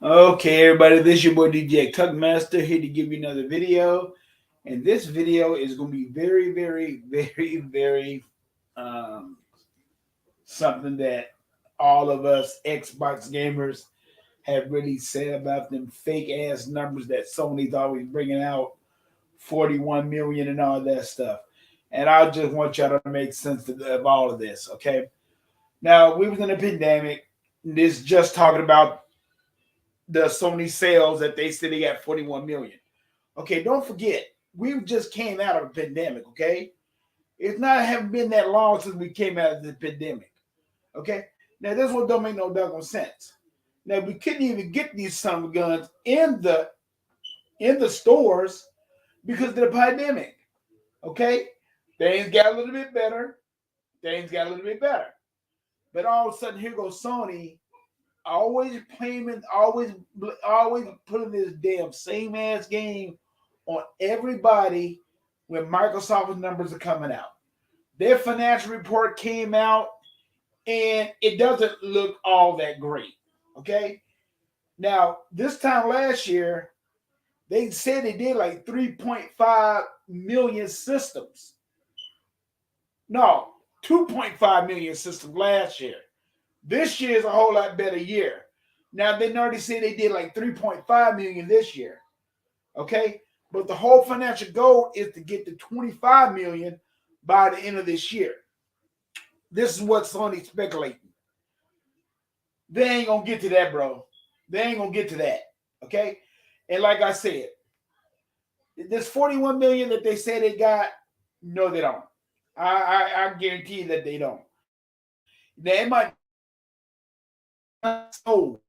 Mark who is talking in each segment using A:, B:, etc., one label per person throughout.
A: Okay, everybody, this is your boy DJ Tuckmaster here to give you another video. And this video is going to be very, very, very, very something that all of us Xbox gamers have really said about them fake ass numbers that Sony's always bringing out 41 million and all that stuff. And I just want y'all to make sense of all of this, okay? Now, we was in a pandemic. This just talking about the Sony sales that they said they got 41 million. Okay, don't forget, we just came out of a pandemic, okay? It's not haven't been that long since we came out of the pandemic. Okay? Now this one don't make no doggone sense. Now we couldn't even get these summer guns in the stores because of the pandemic. Okay? Things got a little bit better. Things got a little bit better. But all of a sudden here goes Sony always claiming, always putting this damn same ass game on everybody when Microsoft's numbers are coming out. Their financial report came out and it doesn't look all that great. Okay. Now, this time last year, they said they did like 3.5 million systems. No, 2.5 million systems last year. This year is a whole lot better year. Now, they already said they did like 3.5 million this year. Okay. But the whole financial goal is to get to 25 million by the end of this year. This is what Sony's speculating. They ain't gonna get to that, bro. They ain't gonna get to that. Okay? And like I said, this 41 million that they say they got, no, they don't. I guarantee that they don't. They might not sold.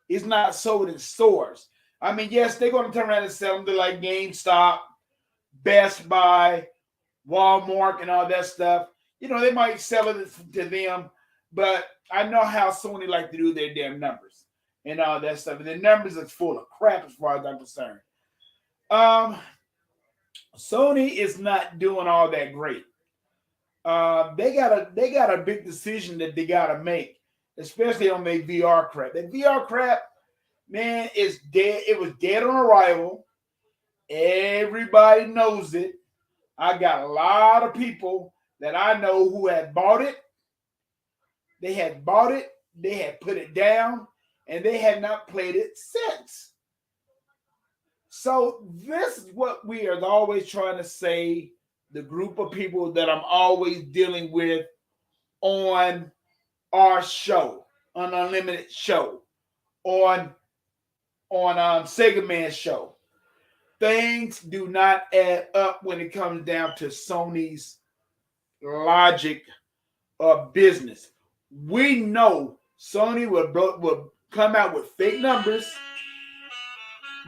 A: It's not sold in stores. I mean, yes, they're gonna turn around and sell them to like GameStop, Best Buy, Walmart, and all that stuff. You know, they might sell it to them, but I know how Sony like to do their damn numbers and all that stuff. And the numbers is full of crap as far as I'm concerned. Um, Sony is not doing all that great. They got a big decision that they gotta make, especially on their VR crap. That VR crap, man, is dead. It was dead on arrival. Everybody knows it. I got a lot of people that I know who had bought it. They had bought it, they had put it down, and they have not played it since. So this is what we are always trying to say. The group of people that I'm always dealing with on our show, on Unlimited show, on Sega Man show. Things do not add up when it comes down to Sony's logic of business. We know Sony will come out with fake numbers.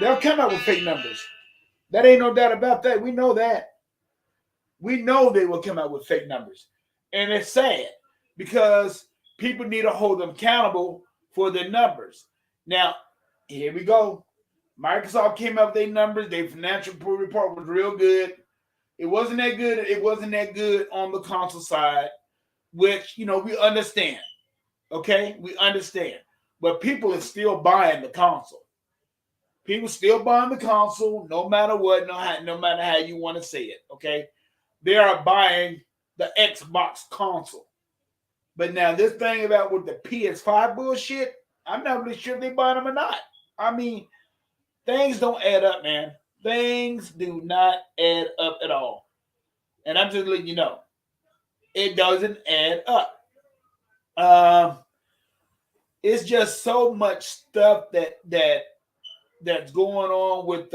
A: They'll come out with fake numbers. That ain't no doubt about that. We know that. We know they will come out with fake numbers. And it's sad because people need to hold them accountable for their numbers. Now, here we go. Microsoft came up with their numbers. Their financial report was real good. It wasn't that good. It wasn't that good on the console side, which, we understand. Okay? We understand. But people are still buying the console. People still buying the console, no matter what, no matter how you want to say it. Okay? They are buying the Xbox console. But now this thing about with the PS5 bullshit, I'm not really sure if they buying them or not. I mean, things don't add up, man. Things do not add up at all. And I'm just letting you know, it doesn't add up. Um, it's just so much stuff that's going on with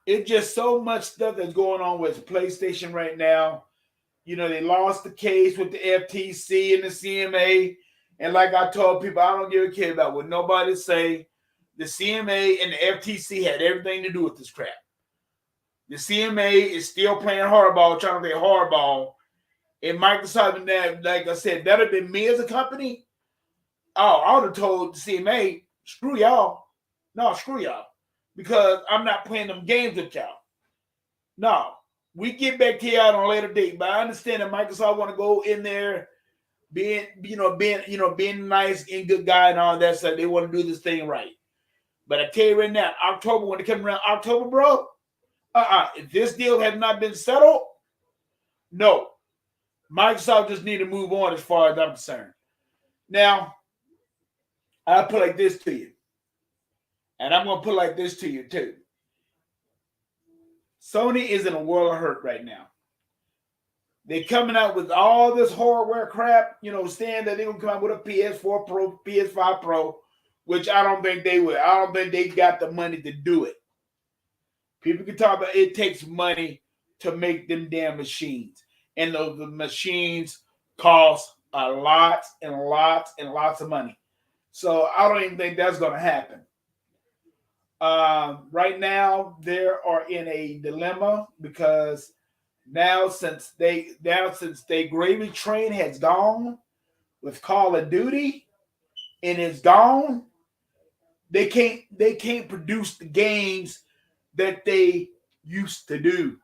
A: it's just so much stuff that's going on with PlayStation right now. They lost the case with the FTC and the CMA. And like I told people, I don't give a care about what nobody say. The CMA and the FTC had everything to do with this crap. The CMA is still playing hardball, trying to play hardball. And Microsoft, and that, like I said, that have been me as a company. Oh, I would have told the CMA, screw y'all. No, screw y'all. Because I'm not playing them games with y'all. No. We get back to y'all on a later date. But I understand that Microsoft want to go in there being nice and good guy and all that stuff. They want to do this thing right. But I tell you right now, October, when it comes around October, bro, if this deal has not been settled, no, Microsoft just need to move on as far as I'm concerned. Now, I'll put like this to you, and I'm gonna put like this to you too. Sony is in a world of hurt right now. They're coming out with all this hardware crap, saying that they're gonna come out with a PS4 Pro, PS5 Pro, which I don't think they will. I don't think they got the money to do it. People can talk about it takes money to make them damn machines. And the machines cost a lot and lots and lots of money. So I don't even think that's gonna happen. Right now, they are in a dilemma because now since they gravy train has gone with Call of Duty and it's gone, they can't produce the games that they used to do.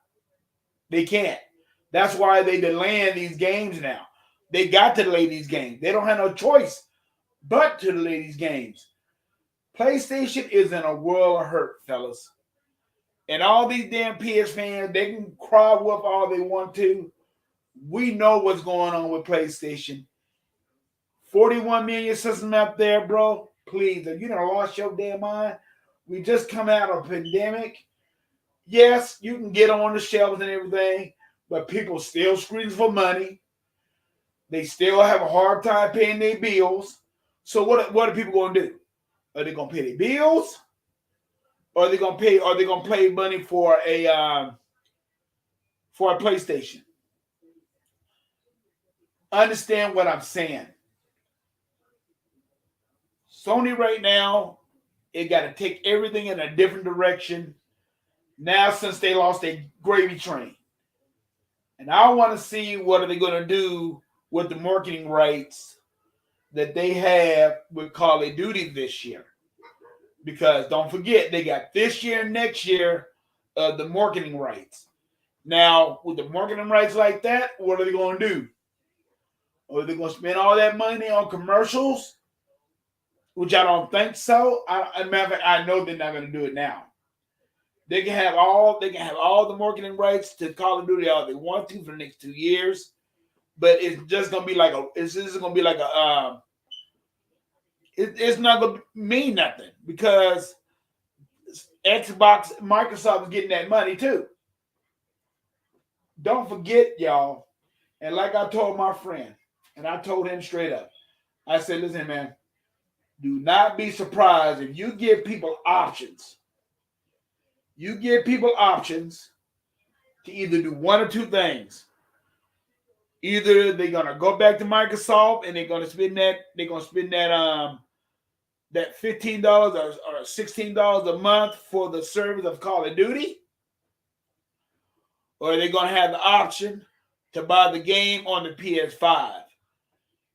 A: They can't. That's why they delaying these games now. They got to delay these games. They don't have no choice but to delay these games. PlayStation is in a world of hurt, fellas. And all these damn PS fans, they can cry wolf all they want to. We know what's going on with PlayStation. 41 million systems out there, bro. Please, if you done lost your damn mind, we just come out of a pandemic. Yes, you can get on the shelves and everything, but people still screaming for money. They still have a hard time paying their bills. So what are people going to do? Are they going to pay their bills? Or are they going to pay? Are they going to pay money for a PlayStation? Understand what I'm saying. Sony right now, it got to take everything in a different direction. Now, since they lost their gravy train, and I want to see what are they going to do with the marketing rights that they have with Call of Duty this year. Because don't forget, they got this year and next year the marketing rights. Now, with the marketing rights like that, what are they going to do? Are they going to spend all that money on commercials? Which I don't think so. As a matter of fact, I know they're not going to do it now. They can have all the marketing rights to Call of Duty all they want to for the next 2 years, but it's just going to be like it's not going to mean nothing because Microsoft is getting that money too. Don't forget, y'all, and like I told my friend, and I told him straight up, I said, listen, man, do not be surprised if you give people options. You give people options to either do one or two things. Either they're gonna go back to Microsoft and they're gonna spend that that $15 or $16 a month for the service of Call of Duty, or they're gonna have the option to buy the game on the PS5.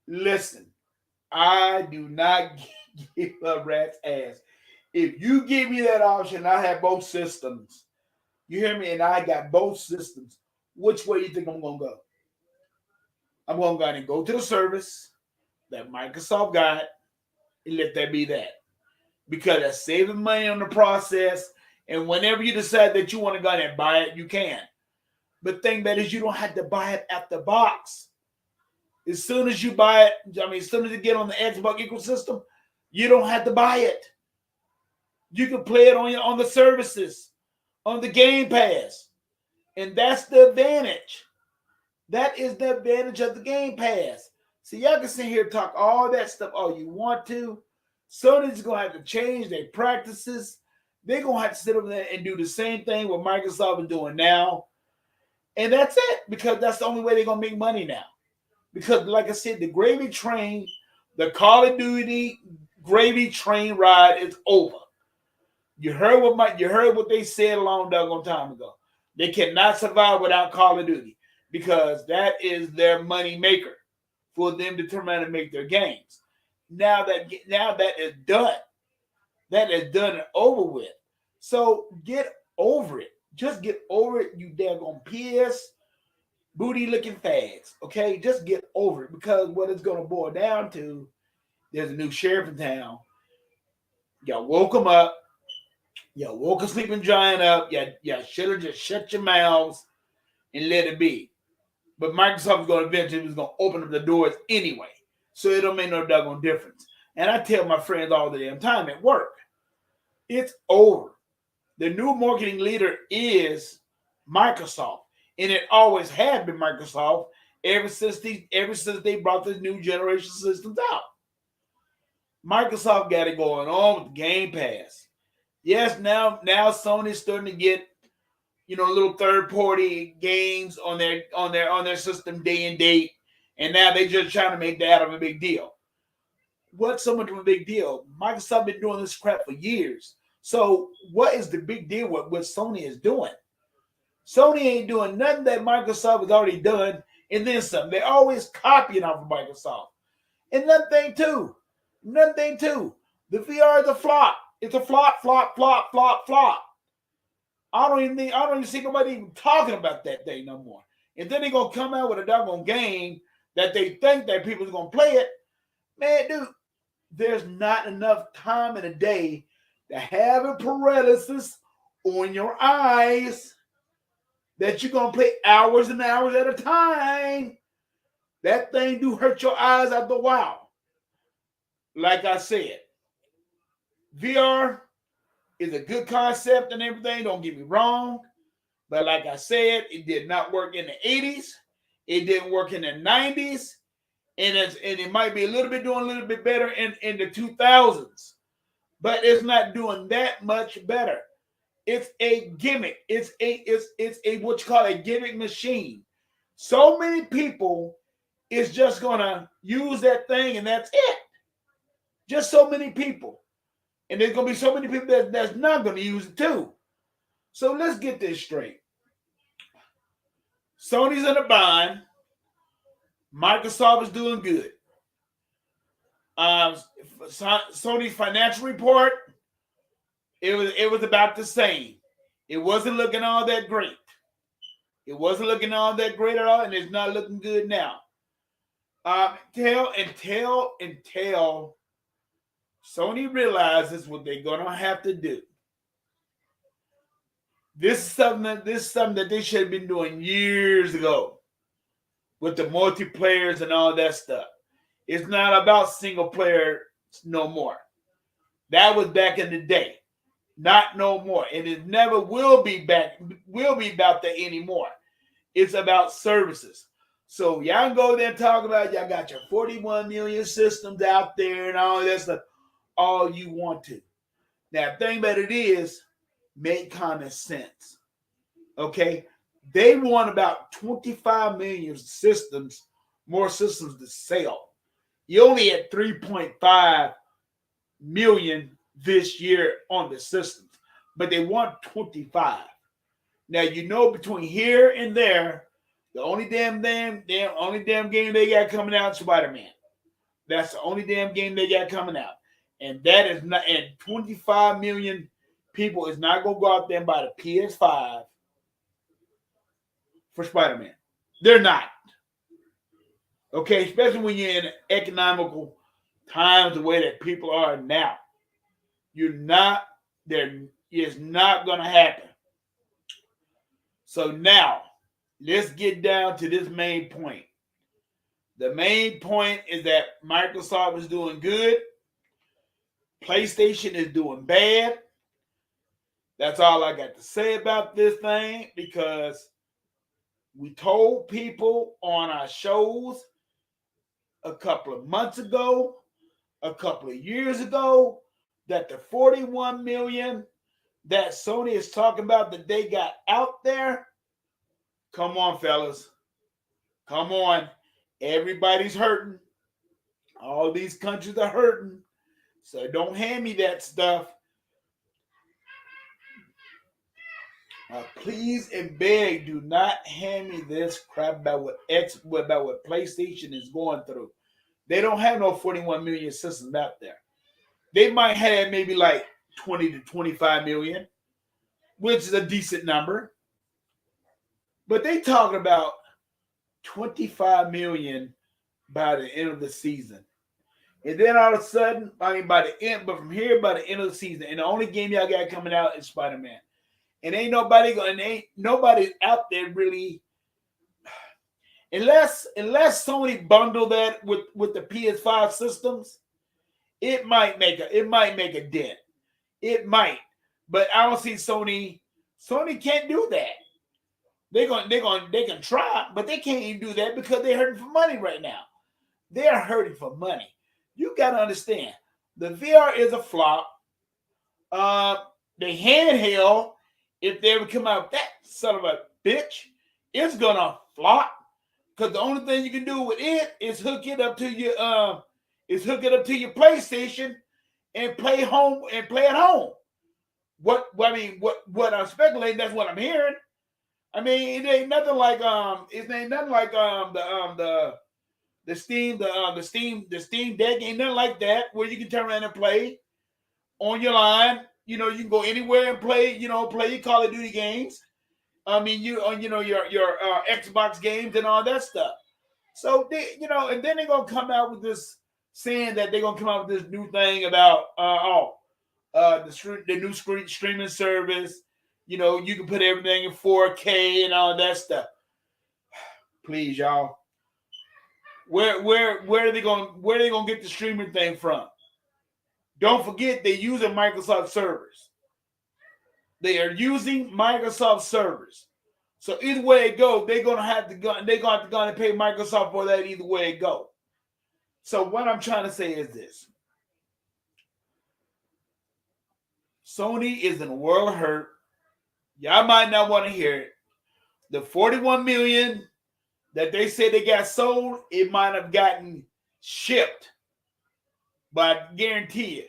A: Listen, I do not give a rat's ass. If you give me that option, I have both systems. You hear me? And I got both systems. Which way you think I'm going to go? I'm going to go ahead and go to the service that Microsoft got and let that be that. Because that's saving money on the process. And whenever you decide that you want to go ahead and buy it, you can. But the thing that is, you don't have to buy it at the box. As soon as you buy it, as soon as you get on the Xbox ecosystem, you don't have to buy it. You can play it on the services, on the Game Pass. And that's the advantage. That is the advantage of the Game Pass. So y'all can sit here and talk all that stuff all you want to. Sony's going to have to change their practices. They're going to have to sit over there and do the same thing what Microsoft is doing now. And that's it, because that's the only way they're going to make money now. Because, like I said, the gravy train, the Call of Duty gravy train ride is over. You heard what they said a long doggone time ago. They cannot survive without Call of Duty because that is their money maker for them to turn around and make their games. Now that is done. That is done and over with. So get over it. Just get over it, you daggone PS. booty looking fags. Okay, just get over it, because what it's going to boil down to, there's a new sheriff in town. Y'all woke him up. Y'all woke a sleeping giant up. Y'all should have just shut your mouths and let it be. But Microsoft is going to eventually going to open up the doors anyway. So it don't make no doggone difference. And I tell my friends all the damn time at work, it's over. The new marketing leader is Microsoft. And it always had been Microsoft ever since they brought the new generation systems out. Microsoft got it going on with Game Pass. Yes, now Sony's starting to get, little third-party games on their system day and date, and now they're just trying to make that out of a big deal. What's so much of a big deal? Microsoft been doing this crap for years. So what is the big deal with what Sony is doing? Sony ain't doing nothing that Microsoft has already done, and then some. They're always copying off of Microsoft. And another thing too. The VR is a flop. It's a flop. I don't even see nobody even talking about that thing no more. And then they're gonna come out with a doggone game that they think that people's gonna play it. Man, dude, there's not enough time in a day to have a paralysis on your eyes that you're gonna play hours and hours at a time. That thing do hurt your eyes after a while. Like I said, VR is a good concept and everything, don't get me wrong. But like I said, it did not work in the 80s. It didn't work in the 90s. And it might be doing a little bit better in the 2000s. But it's not doing that much better. It's a gimmick. It's a what you call a gimmick machine. So many people is just gonna use that thing and that's it. Just so many people. And there's going to be so many people that's not going to use it too. So let's get this straight. Sony's in a bind. Microsoft is doing good. Sony's financial report, it was about the same. It wasn't looking all that great. It wasn't looking all that great at all, and it's not looking good now. Until Sony realizes what they're gonna have to do. This is something that they should have been doing years ago with the multiplayers and all that stuff. It's not about single player no more. That was back in the day. Not no more. And it never will be about that anymore. It's about services. So y'all can go there and talk about y'all got your 41 million systems out there and all that stuff. All you want to. Now, the thing about it is, make common sense. Okay? They want about 25 million systems, more systems to sell. You only had 3.5 million this year on the systems, but they want 25. Now, between here and there, the only damn game they got coming out is Spider-Man. That's the only damn game they got coming out. And that is not, and 25 million people is not going to go out there and buy the PS5 for Spider-Man. They're not. Okay, especially when you're in economical times the way that people are now. It's not going to happen. So now, let's get down to this main point. The main point is that Microsoft is doing good. PlayStation is doing bad. That's all I got to say about this thing, because we told people on our shows a couple of months ago, a couple of years ago, that the 41 million that Sony is talking about that they got out there, come on, fellas. Come on. Everybody's hurting. All these countries are hurting. So don't hand me that stuff. Please and beg, do not hand me this crap about what PlayStation is going through. They don't have no 41 million systems out there. They might have maybe like 20 to 25 million, which is a decent number. But they talking about $25 million by the end of the season. And then all of a sudden, I mean, by the end, but from here, by the end of the season, and the only game y'all got coming out is Spider-Man. And ain't nobody out there really, unless Sony bundle that with the PS5 systems, it might make a dent. It might, but I don't see Sony. Sony can't do that. They can try, but they can't even do that because they're hurting for money right now. They're hurting for money. You got to understand, the VR is a flop. The handheld, if they ever come out with that son of a bitch, it's gonna flop. Because the only thing you can do with it is hook it up to your PlayStation and play at home. What I'm speculating, that's what I'm hearing. I mean, it ain't nothing like the Steam Deck ain't nothing like that where you can turn around and play on your line. You know, you can go anywhere and play your Call of Duty games. I mean, your Xbox games and all that stuff. So and then they're gonna come out with this saying that they're gonna come out with this new thing about the new streaming service. You know, you can put everything in 4K and all that stuff. Please, y'all. Where are they gonna get the streaming thing from? Don't forget they're using Microsoft servers. They are using Microsoft servers. So either way it goes, they're gonna have to go and pay Microsoft for that either way it goes. So what I'm trying to say is this. Sony is in a world of hurt. Y'all might not want to hear it. The 41 million that they said they got sold, it might have gotten shipped. But I guarantee you,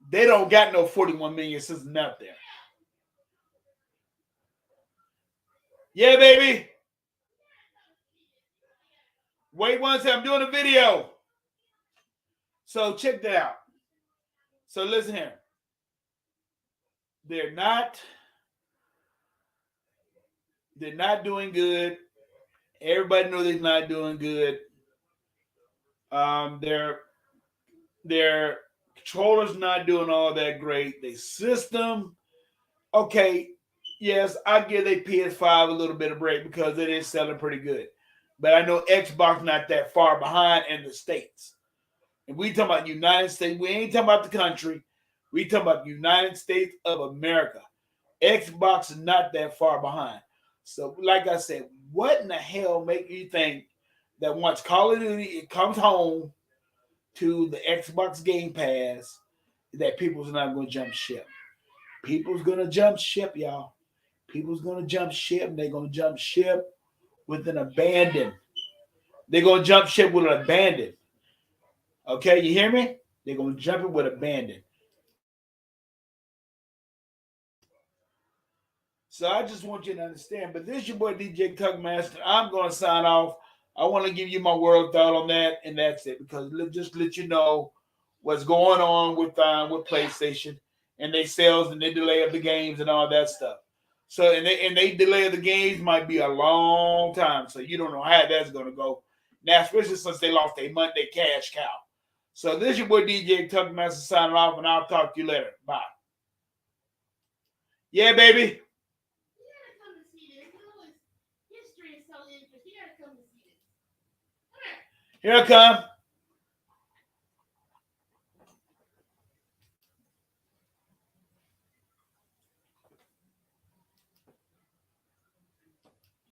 A: they don't got no 41 million systems out there. Yeah, baby. Wait one second, I'm doing a video. So check that out. So listen here. They're not doing good. Everybody knows they're not doing good. Their controller's not doing all that great. Their system, okay, yes, I give their PS5 a little bit of break because it is selling pretty good. But I know Xbox not that far behind in the States. And we talking about United States. We ain't talking about the country. We talking about the United States of America. Xbox is not that far behind. So, like I said, what in the hell make you think that once Call of Duty it comes home to the Xbox Game Pass, that people's not going to jump ship? People's going to jump ship, y'all. People's going to jump ship, and they're going to jump ship with an abandon. They're going to jump ship with an abandon. Okay, you hear me? They're going to jump it with abandon. So I just want you to understand. But this is your boy DJ Tuckmaster. I'm going to sign off. I want to give you my world thought on that, and that's it. Because just let you know what's going on with PlayStation and their sales and their delay of the games and all that stuff. So and they delay of the games might be a long time. So you don't know how that's going to go. Now, especially since they lost their Monday cash cow. So this is your boy DJ Tuckmaster signing off, and I'll talk to you later. Bye. Yeah, baby. Here I come.